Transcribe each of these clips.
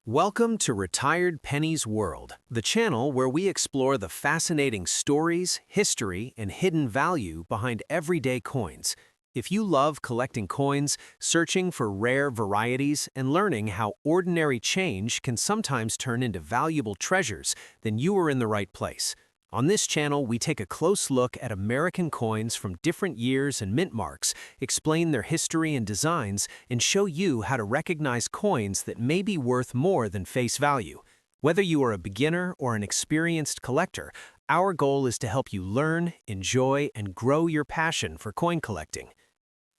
Welcome to Retired Pennies World, the channel where we explore the fascinating stories, history, and hidden value behind everyday coins. If you love collecting coins, searching for rare varieties, and learning how ordinary change can sometimes turn into valuable treasures, then you are in the right place. On this channel, we take a close look at American coins from different years and mint marks, explain their history and designs, and show you how to recognize coins that may be worth more than face value. Whether you are a beginner or an experienced collector, our goal is to help you learn, enjoy, and grow your passion for coin collecting.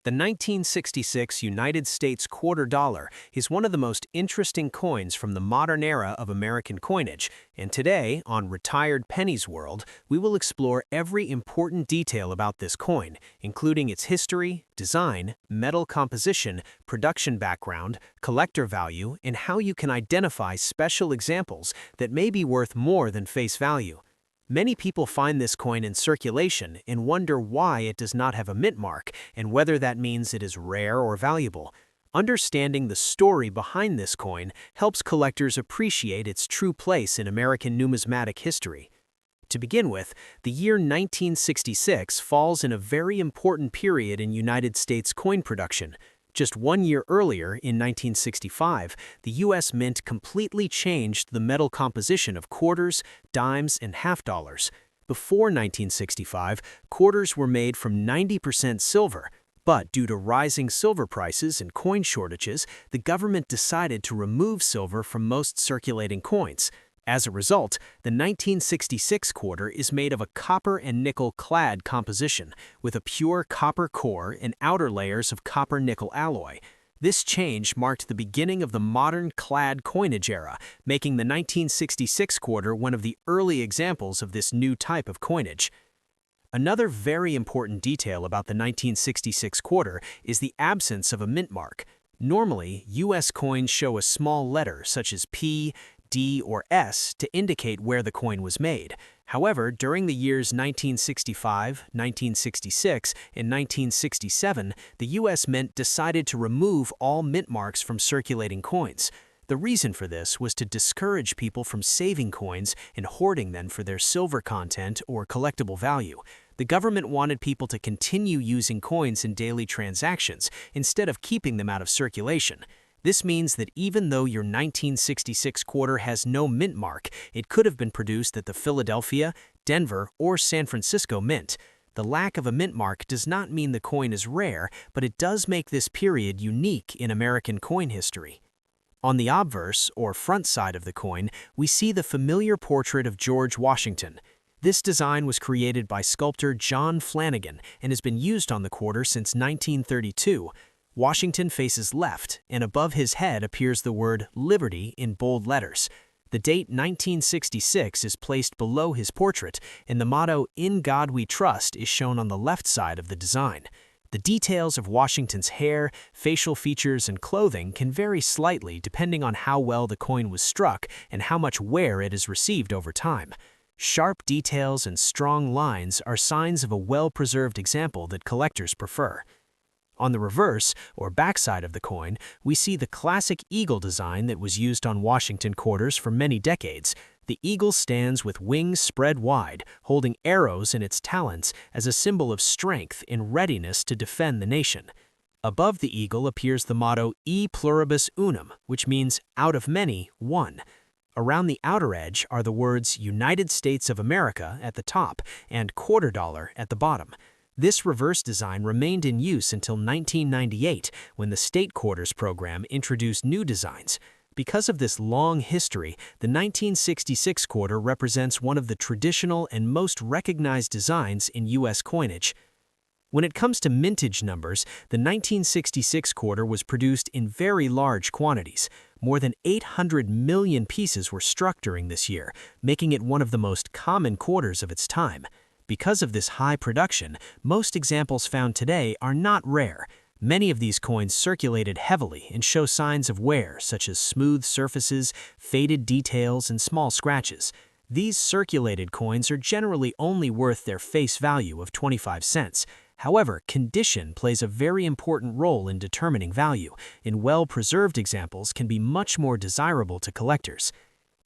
The 1966 United States quarter dollar is one of the most interesting coins from the modern era of American coinage, and today, on Retired Pennies World, we will explore every important detail about this coin, including its history, design, metal composition, production background, collector value, and how you can identify special examples that may be worth more than face value. Many people find this coin in circulation and wonder why it does not have a mint mark and whether that means it is rare or valuable. Understanding the story behind this coin helps collectors appreciate its true place in American numismatic history. To begin with, the year 1966 falls in a very important period in United States coin production. Just 1 year earlier, in 1965, the U.S. Mint completely changed the metal composition of quarters, dimes, and half dollars. Before 1965, quarters were made from 90% silver, but due to rising silver prices and coin shortages, the government decided to remove silver from most circulating coins. As a result, the 1966 quarter is made of a copper and nickel-clad composition, with a pure copper core and outer layers of copper-nickel alloy. This change marked the beginning of the modern clad coinage era, making the 1966 quarter one of the early examples of this new type of coinage. Another very important detail about the 1966 quarter is the absence of a mint mark. Normally, U.S. coins show a small letter such as P, D, or S to indicate where the coin was made. However, during the years 1965, 1966, and 1967, the U.S. Mint decided to remove all mint marks from circulating coins. The reason for this was to discourage people from saving coins and hoarding them for their silver content or collectible value. The government wanted people to continue using coins in daily transactions instead of keeping them out of circulation. This means that even though your 1966 quarter has no mint mark, it could have been produced at the Philadelphia, Denver, or San Francisco Mint. The lack of a mint mark does not mean the coin is rare, but it does make this period unique in American coin history. On the obverse, or front side of the coin, we see the familiar portrait of George Washington. This design was created by sculptor John Flanagan and has been used on the quarter since 1932. Washington faces left, and above his head appears the word Liberty in bold letters. The date 1966 is placed below his portrait, and the motto "In God We Trust" is shown on the left side of the design. The details of Washington's hair, facial features, and clothing can vary slightly depending on how well the coin was struck and how much wear it has received over time. Sharp details and strong lines are signs of a well-preserved example that collectors prefer. On the reverse, or backside of the coin, we see the classic eagle design that was used on Washington quarters for many decades. The eagle stands with wings spread wide, holding arrows in its talons as a symbol of strength and readiness to defend the nation. Above the eagle appears the motto E pluribus unum, which means out of many, one. Around the outer edge are the words United States of America at the top and quarter dollar at the bottom. This reverse design remained in use until 1998, when the State Quarters program introduced new designs. Because of this long history, the 1966 quarter represents one of the traditional and most recognized designs in U.S. coinage. When it comes to mintage numbers, the 1966 quarter was produced in very large quantities. More than 800 million pieces were struck during this year, making it one of the most common quarters of its time. Because of this high production, most examples found today are not rare. Many of these coins circulated heavily and show signs of wear, such as smooth surfaces, faded details, and small scratches. These circulated coins are generally only worth their face value of 25 cents. However, condition plays a very important role in determining value, and well-preserved examples can be much more desirable to collectors.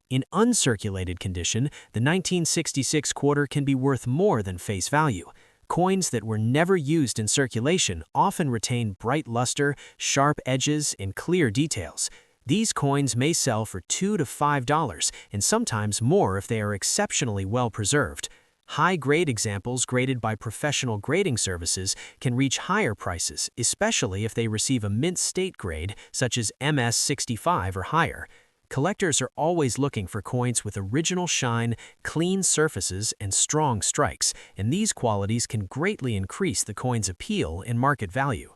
In uncirculated condition, the 1966 quarter can be worth more than face value. Coins that were never used in circulation often retain bright luster, sharp edges, and clear details. These coins may sell for $2 to $5, and sometimes more if they are exceptionally well preserved. High-grade examples graded by professional grading services can reach higher prices, especially if they receive a mint state grade such as MS65 or higher. Collectors are always looking for coins with original shine, clean surfaces, and strong strikes, and these qualities can greatly increase the coin's appeal and market value.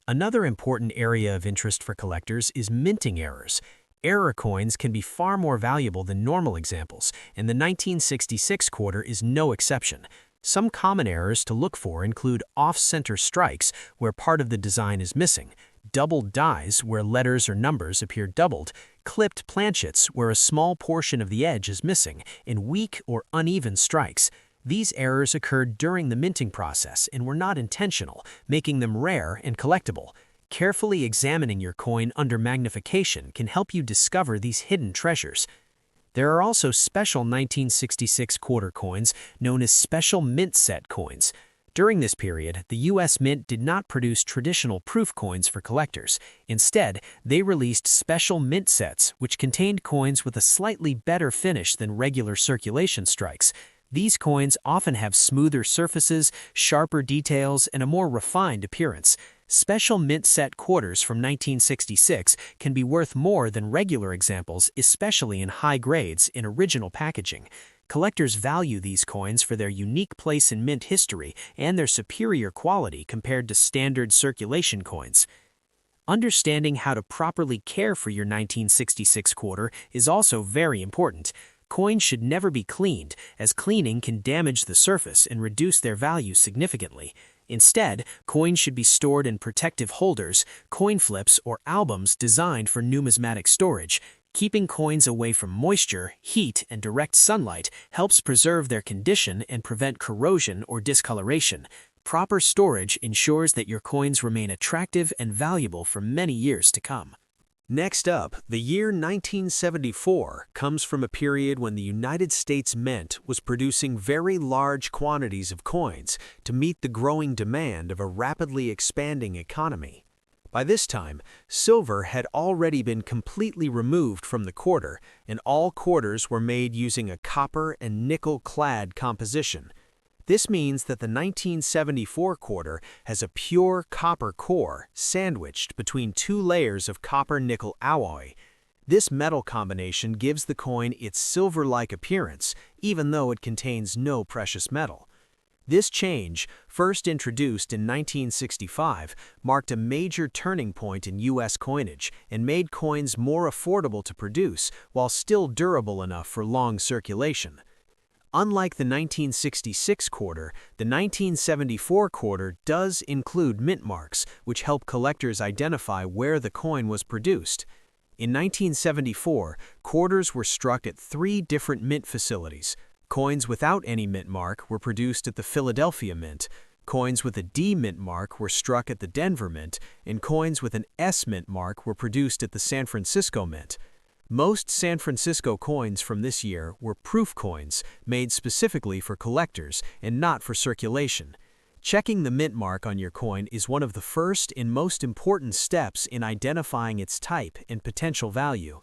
Another important area of interest for collectors is minting errors. Error coins can be far more valuable than normal examples, and the 1966 quarter is no exception. Some common errors to look for include off-center strikes, where part of the design is missing, doubled dies, where letters or numbers appear doubled, clipped planchets, where a small portion of the edge is missing, and weak or uneven strikes. These errors occurred during the minting process and were not intentional, making them rare and collectible. Carefully examining your coin under magnification can help you discover these hidden treasures. There are also special 1966 quarter coins known as special mint set coins. During this period, the U.S. Mint did not produce traditional proof coins for collectors. Instead, they released special mint sets, which contained coins with a slightly better finish than regular circulation strikes. These coins often have smoother surfaces, sharper details, and a more refined appearance. Special mint set quarters from 1966 can be worth more than regular examples, especially in high grades in original packaging. Collectors value these coins for their unique place in mint history and their superior quality compared to standard circulation coins. Understanding how to properly care for your 1966 quarter is also very important. Coins should never be cleaned, as cleaning can damage the surface and reduce their value significantly. Instead, coins should be stored in protective holders, coin flips, or albums designed for numismatic storage. Keeping coins away from moisture, heat, and direct sunlight helps preserve their condition and prevent corrosion or discoloration. Proper storage ensures that your coins remain attractive and valuable for many years to come. Next up, the year 1974 comes from a period when the United States Mint was producing very large quantities of coins to meet the growing demand of a rapidly expanding economy. By this time, silver had already been completely removed from the quarter, and all quarters were made using a copper and nickel-clad composition. This means that the 1974 quarter has a pure copper core sandwiched between two layers of copper-nickel alloy. This metal combination gives the coin its silver-like appearance, even though it contains no precious metal. This change, first introduced in 1965, marked a major turning point in U.S. coinage and made coins more affordable to produce while still durable enough for long circulation. Unlike the 1966 quarter, the 1974 quarter does include mint marks, which help collectors identify where the coin was produced. In 1974, quarters were struck at 3 different mint facilities. Coins without any mint mark were produced at the Philadelphia Mint, coins with a D mint mark were struck at the Denver Mint, and coins with an S mint mark were produced at the San Francisco Mint. Most San Francisco coins from this year were proof coins, made specifically for collectors and not for circulation. Checking the mint mark on your coin is one of the first and most important steps in identifying its type and potential value.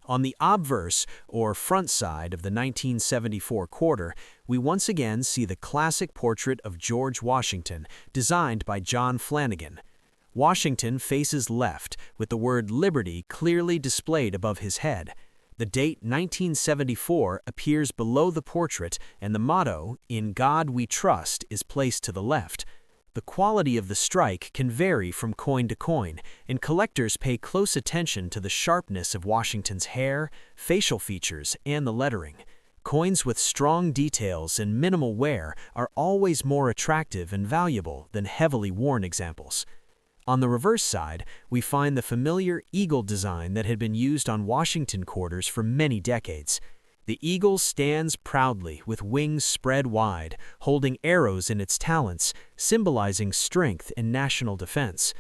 On the obverse, or front side of the 1974 quarter, we once again see the classic portrait of George Washington, designed by John Flanagan. Washington faces left, with the word Liberty clearly displayed above his head. The date 1974 appears below the portrait, and the motto, "In God We Trust," is placed to the left. The quality of the strike can vary from coin to coin, and collectors pay close attention to the sharpness of Washington's hair, facial features, and the lettering. Coins with strong details and minimal wear are always more attractive and valuable than heavily worn examples. On the reverse side, we find the familiar eagle design that had been used on Washington quarters for many decades. The eagle stands proudly with wings spread wide, holding arrows in its talons, symbolizing strength and national defense.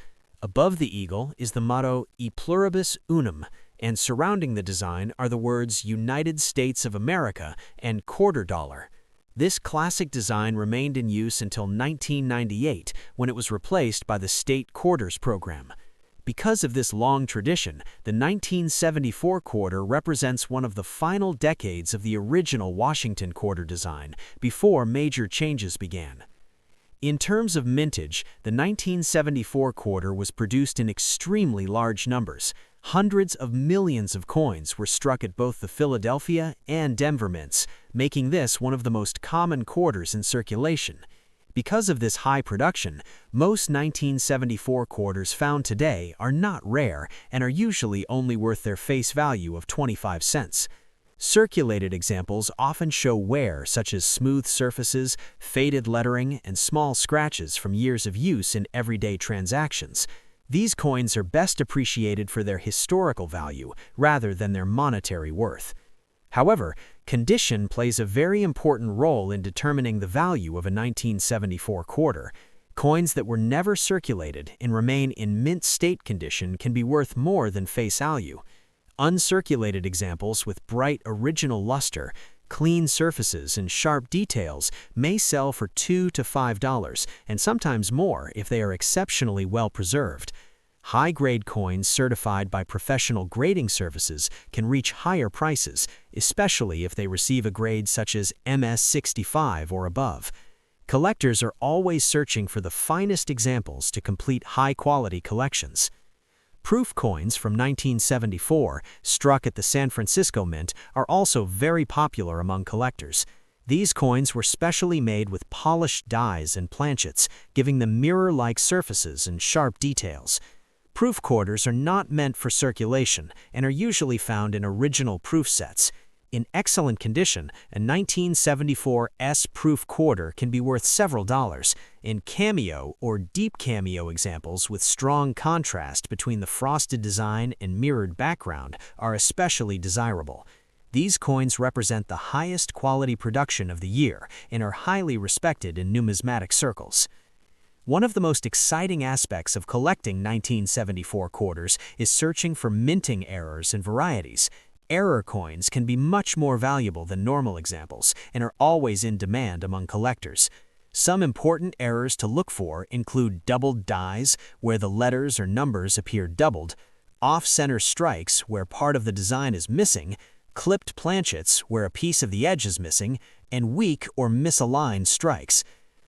Above the eagle is the motto E Pluribus Unum, and surrounding the design are the words United States of America and quarter dollar. This classic design remained in use until 1998, when it was replaced by the state quarters program. Because of this long tradition, the 1974 quarter represents one of the final decades of the original Washington quarter design, before major changes began. In terms of mintage, the 1974 quarter was produced in extremely large numbers. Hundreds of millions of coins were struck at both the Philadelphia and Denver mints, making this one of the most common quarters in circulation. Because of this high production, most 1974 quarters found today are not rare and are usually only worth their face value of 25 cents. Circulated examples often show wear, such as smooth surfaces, faded lettering, and small scratches from years of use in everyday transactions. These coins are best appreciated for their historical value rather than their monetary worth. However, condition plays a very important role in determining the value of a 1974 quarter. Coins that were never circulated and remain in mint state condition can be worth more than face value. Uncirculated examples with bright original luster, clean surfaces, and sharp details may sell for $2 to $5, and sometimes more if they are exceptionally well preserved. High-grade coins certified by professional grading services can reach higher prices, especially if they receive a grade such as MS-65 or above. Collectors are always searching for the finest examples to complete high-quality collections. Proof coins from 1974, struck at the San Francisco Mint, are also very popular among collectors. These coins were specially made with polished dies and planchets, giving them mirror-like surfaces and sharp details. Proof quarters are not meant for circulation and are usually found in original proof sets. In excellent condition, a 1974 S-proof quarter can be worth several dollars. In cameo or deep cameo examples with strong contrast between the frosted design and mirrored background are especially desirable. These coins represent the highest quality production of the year and are highly respected in numismatic circles. One of the most exciting aspects of collecting 1974 quarters is searching for minting errors and varieties. Error coins can be much more valuable than normal examples and are always in demand among collectors. Some important errors to look for include doubled dies, where the letters or numbers appear doubled, off-center strikes, where part of the design is missing, clipped planchets, where a piece of the edge is missing, and weak or misaligned strikes.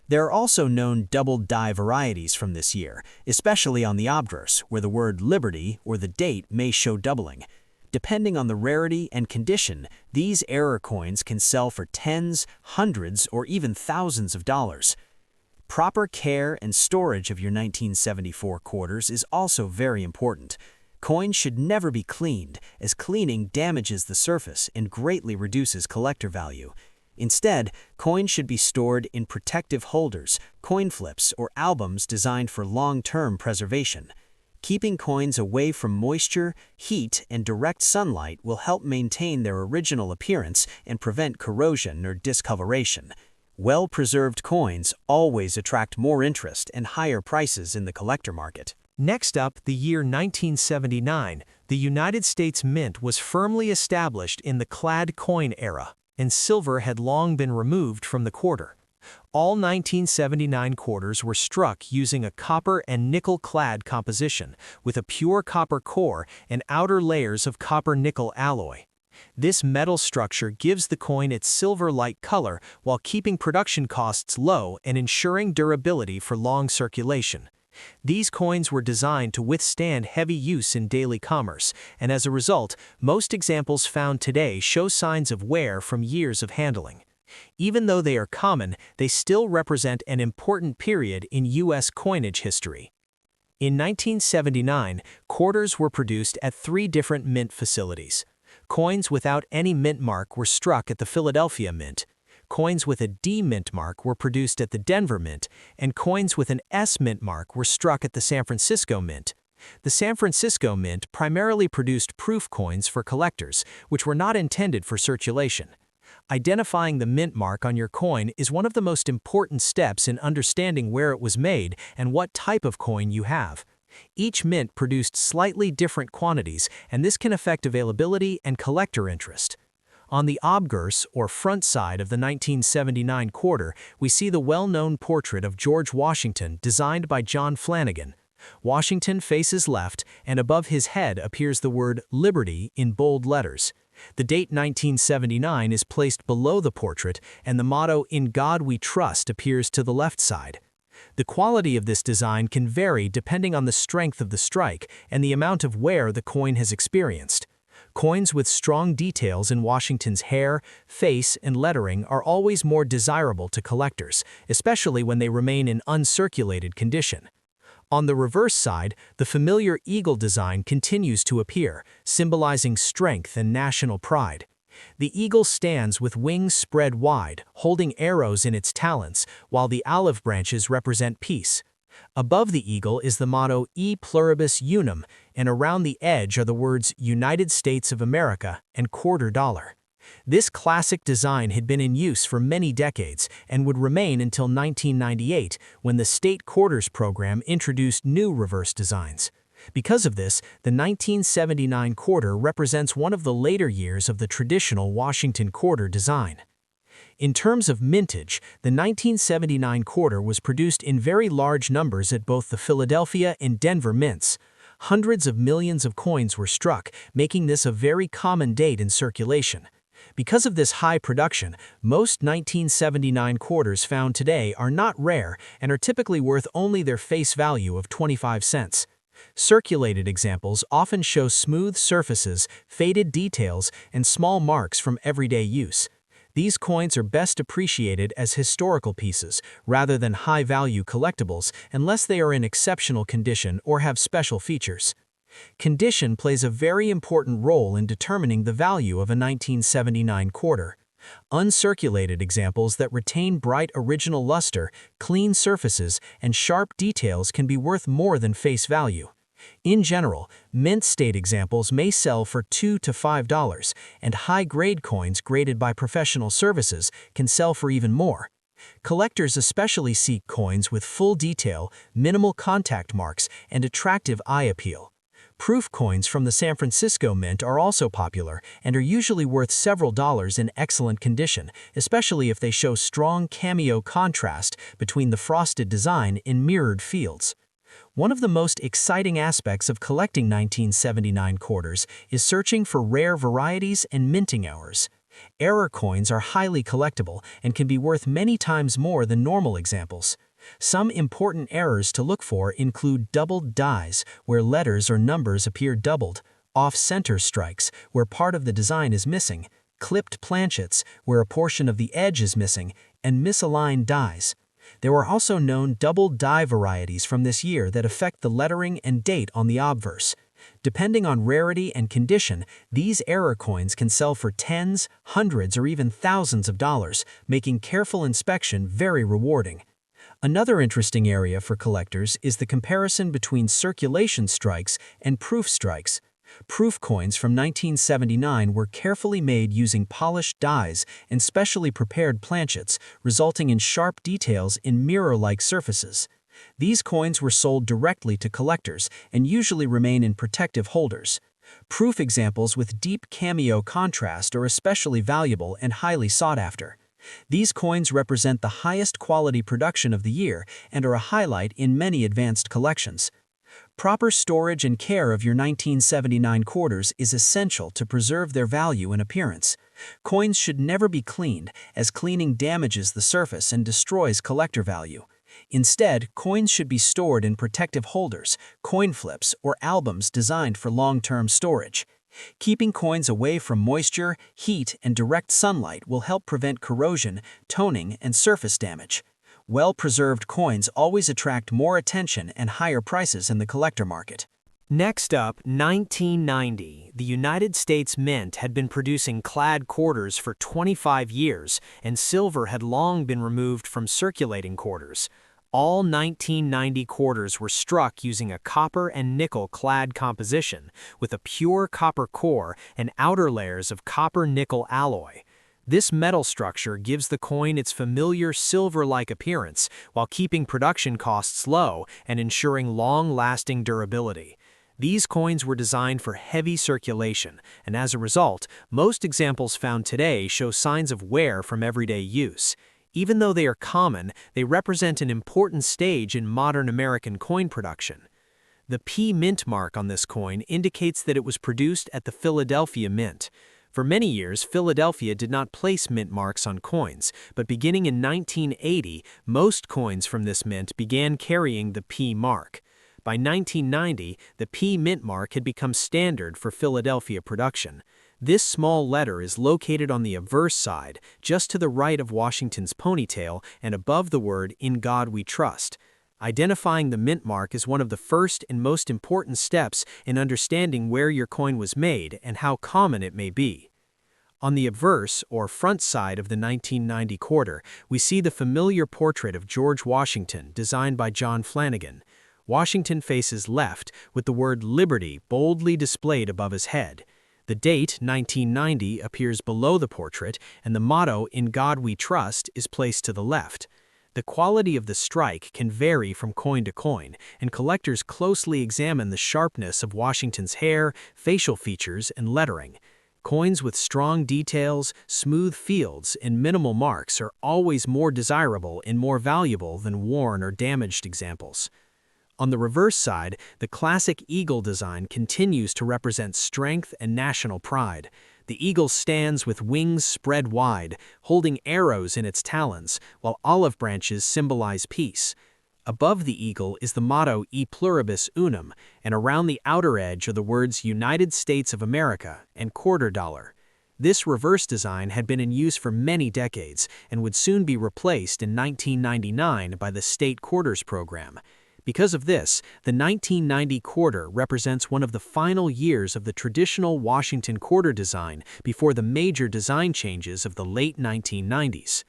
There are also known doubled die varieties from this year, especially on the obverse, where the word Liberty or the date may show doubling. Depending on the rarity and condition, these error coins can sell for tens, hundreds, or even thousands of dollars. Proper care and storage of your 1974 quarters is also very important. Coins should never be cleaned, as cleaning damages the surface and greatly reduces collector value. Instead, coins should be stored in protective holders, coin flips, or albums designed for long-term preservation. Keeping coins away from moisture, heat, and direct sunlight will help maintain their original appearance and prevent corrosion or discoloration. Well-preserved coins always attract more interest and higher prices in the collector market. Next up, the year 1979, the United States Mint was firmly established in the clad coin era, and silver had long been removed from the quarter. All 1979 quarters were struck using a copper and nickel-clad composition, with a pure copper core and outer layers of copper-nickel alloy. This metal structure gives the coin its silver-like color while keeping production costs low and ensuring durability for long circulation. These coins were designed to withstand heavy use in daily commerce, and as a result, most examples found today show signs of wear from years of handling. Even though they are common, they still represent an important period in U.S. coinage history. In 1979, quarters were produced at 3 different mint facilities. Coins without any mint mark were struck at the Philadelphia Mint. Coins with a D mint mark were produced at the Denver Mint, and coins with an S mint mark were struck at the San Francisco Mint. The San Francisco Mint primarily produced proof coins for collectors, which were not intended for circulation. Identifying the mint mark on your coin is one of the most important steps in understanding where it was made and what type of coin you have. Each mint produced slightly different quantities, and this can affect availability and collector interest. On the obverse, or front side of the 1979 quarter, we see the well-known portrait of George Washington designed by John Flanagan. Washington faces left, and above his head appears the word Liberty in bold letters. The date 1979 is placed below the portrait, and the motto "In God We Trust" appears to the left side. The quality of this design can vary depending on the strength of the strike and the amount of wear the coin has experienced. Coins with strong details in Washington's hair, face, and lettering are always more desirable to collectors, especially when they remain in uncirculated condition. On the reverse side, the familiar eagle design continues to appear, symbolizing strength and national pride. The eagle stands with wings spread wide, holding arrows in its talons, while the olive branches represent peace. Above the eagle is the motto E Pluribus Unum, and around the edge are the words United States of America and quarter dollar. This classic design had been in use for many decades and would remain until 1998, when the state quarters program introduced new reverse designs. Because of this, the 1979 quarter represents one of the later years of the traditional Washington quarter design. In terms of mintage, the 1979 quarter was produced in very large numbers at both the Philadelphia and Denver mints. Hundreds of millions of coins were struck, making this a very common date in circulation. Because of this high production, most 1979 quarters found today are not rare and are typically worth only their face value of 25 cents. Circulated examples often show smooth surfaces, faded details, and small marks from everyday use. These coins are best appreciated as historical pieces rather than high-value collectibles unless they are in exceptional condition or have special features. Condition plays a very important role in determining the value of a 1979 quarter. Uncirculated examples that retain bright original luster, clean surfaces, and sharp details can be worth more than face value. In general, mint state examples may sell for $2 to $5, and high-grade coins graded by professional services can sell for even more. Collectors especially seek coins with full detail, minimal contact marks, and attractive eye appeal. Proof coins from the San Francisco Mint are also popular and are usually worth several dollars in excellent condition, especially if they show strong cameo contrast between the frosted design in mirrored fields. One of the most exciting aspects of collecting 1979 quarters is searching for rare varieties and minting hours. Error coins are highly collectible and can be worth many times more than normal examples. Some important errors to look for include doubled dies, where letters or numbers appear doubled, off-center strikes, where part of the design is missing, clipped planchets, where a portion of the edge is missing, and misaligned dies. There are also known double die varieties from this year that affect the lettering and date on the obverse. Depending on rarity and condition, these error coins can sell for tens, hundreds, or even thousands of dollars, making careful inspection very rewarding. Another interesting area for collectors is the comparison between circulation strikes and proof strikes. Proof coins from 1979 were carefully made using polished dies and specially prepared planchets, resulting in sharp details in mirror-like surfaces. These coins were sold directly to collectors and usually remain in protective holders. Proof examples with deep cameo contrast are especially valuable and highly sought after. These coins represent the highest quality production of the year and are a highlight in many advanced collections. Proper storage and care of your 1979 quarters is essential to preserve their value and appearance. Coins should never be cleaned, as cleaning damages the surface and destroys collector value. Instead, coins should be stored in protective holders, coin flips, or albums designed for long-term storage. Keeping coins away from moisture, heat, and direct sunlight will help prevent corrosion, toning, and surface damage. Well-preserved coins always attract more attention and higher prices in the collector market. Next up, 1990. The United States Mint had been producing clad quarters for 25 years, and silver had long been removed from circulating quarters. All 1990 quarters were struck using a copper and nickel-clad composition, with a pure copper core and outer layers of copper-nickel alloy. This metal structure gives the coin its familiar silver-like appearance, while keeping production costs low and ensuring long-lasting durability. These coins were designed for heavy circulation, and as a result, most examples found today show signs of wear from everyday use. Even though they are common, they represent an important stage in modern American coin production. The P mint mark on this coin indicates that it was produced at the Philadelphia Mint. For many years, Philadelphia did not place mint marks on coins, but beginning in 1980, most coins from this mint began carrying the P mark. By 1990, the P mint mark had become standard for Philadelphia production. This small letter is located on the obverse side, just to the right of Washington's ponytail and above the word "In God We Trust." Identifying the mint mark is one of the first and most important steps in understanding where your coin was made and how common it may be. On the obverse, or front side of the 1990 quarter, we see the familiar portrait of George Washington, designed by John Flanagan. Washington faces left, with the word Liberty boldly displayed above his head. The date, 1990, appears below the portrait, and the motto, "In God We Trust," is placed to the left. The quality of the strike can vary from coin to coin, and collectors closely examine the sharpness of Washington's hair, facial features, and lettering. Coins with strong details, smooth fields, and minimal marks are always more desirable and more valuable than worn or damaged examples. On the reverse side, the classic eagle design continues to represent strength and national pride. The eagle stands with wings spread wide, holding arrows in its talons, while olive branches symbolize peace. Above the eagle is the motto "E pluribus unum," and around the outer edge are the words "United States of America" and "quarter dollar." This reverse design had been in use for many decades and would soon be replaced in 1999 by the state quarters program. Because of this, the 1990 quarter represents one of the final years of the traditional Washington quarter design before the major design changes of the late 1990s.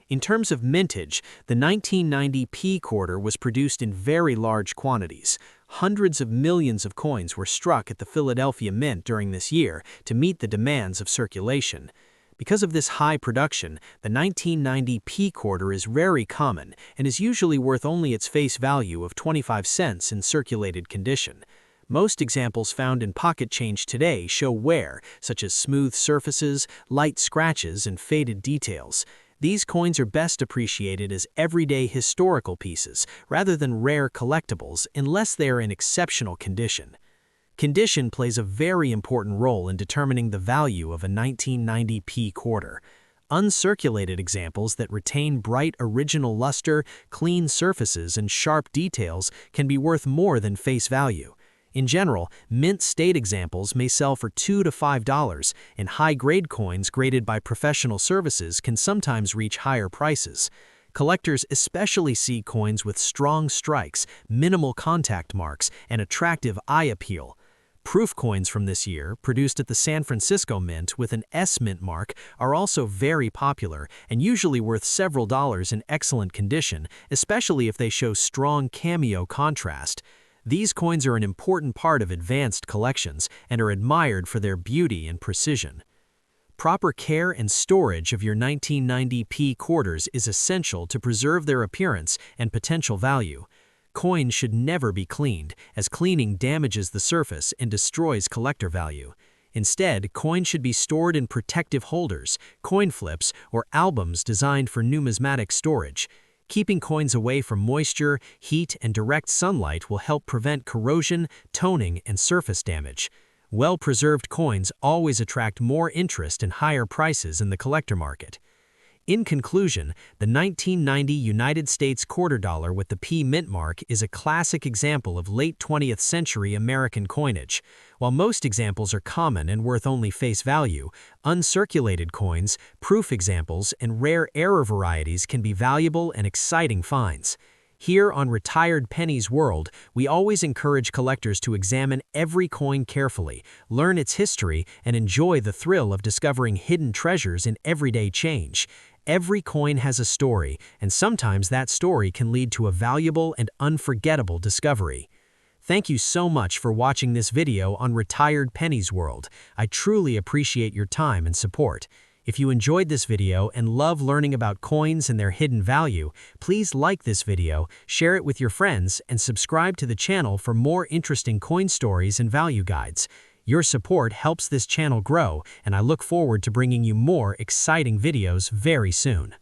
In terms of mintage, the 1990 P quarter was produced in very large quantities. Hundreds of millions of coins were struck at the Philadelphia Mint during this year to meet the demands of circulation. Because of this high production, the 1990 P quarter is very common and is usually worth only its face value of 25 cents in circulated condition. Most examples found in pocket change today show wear, such as smooth surfaces, light scratches, and faded details. These coins are best appreciated as everyday historical pieces rather than rare collectibles unless they are in exceptional condition. Condition plays a very important role in determining the value of a 1990 P quarter. Uncirculated examples that retain bright original luster, clean surfaces, and sharp details can be worth more than face value. In general, mint state examples may sell for $2 to $5, and high-grade coins graded by professional services can sometimes reach higher prices. Collectors especially see coins with strong strikes, minimal contact marks, and attractive eye appeal. Proof coins from this year, produced at the San Francisco Mint with an S mint mark, are also very popular and usually worth several dollars in excellent condition, especially if they show strong cameo contrast. These coins are an important part of advanced collections and are admired for their beauty and precision. Proper care and storage of your 1990 P quarters is essential to preserve their appearance and potential value. Coins should never be cleaned, as cleaning damages the surface and destroys collector value. Instead, coins should be stored in protective holders, coin flips, or albums designed for numismatic storage. Keeping coins away from moisture, heat, and direct sunlight will help prevent corrosion, toning, and surface damage. Well-preserved coins always attract more interest and higher prices in the collector market. In conclusion, the 1990 United States quarter dollar with the P mint mark is a classic example of late 20th century American coinage. While most examples are common and worth only face value, uncirculated coins, proof examples, and rare error varieties can be valuable and exciting finds. Here on Retired Pennies World, we always encourage collectors to examine every coin carefully, learn its history, and enjoy the thrill of discovering hidden treasures in everyday change. Every coin has a story, and sometimes that story can lead to a valuable and unforgettable discovery. Thank you so much for watching this video on Retired Pennies World. I truly appreciate your time and support. If you enjoyed this video and love learning about coins and their hidden value, please like this video, share it with your friends, and subscribe to the channel for more interesting coin stories and value guides. Your support helps this channel grow, and I look forward to bringing you more exciting videos very soon.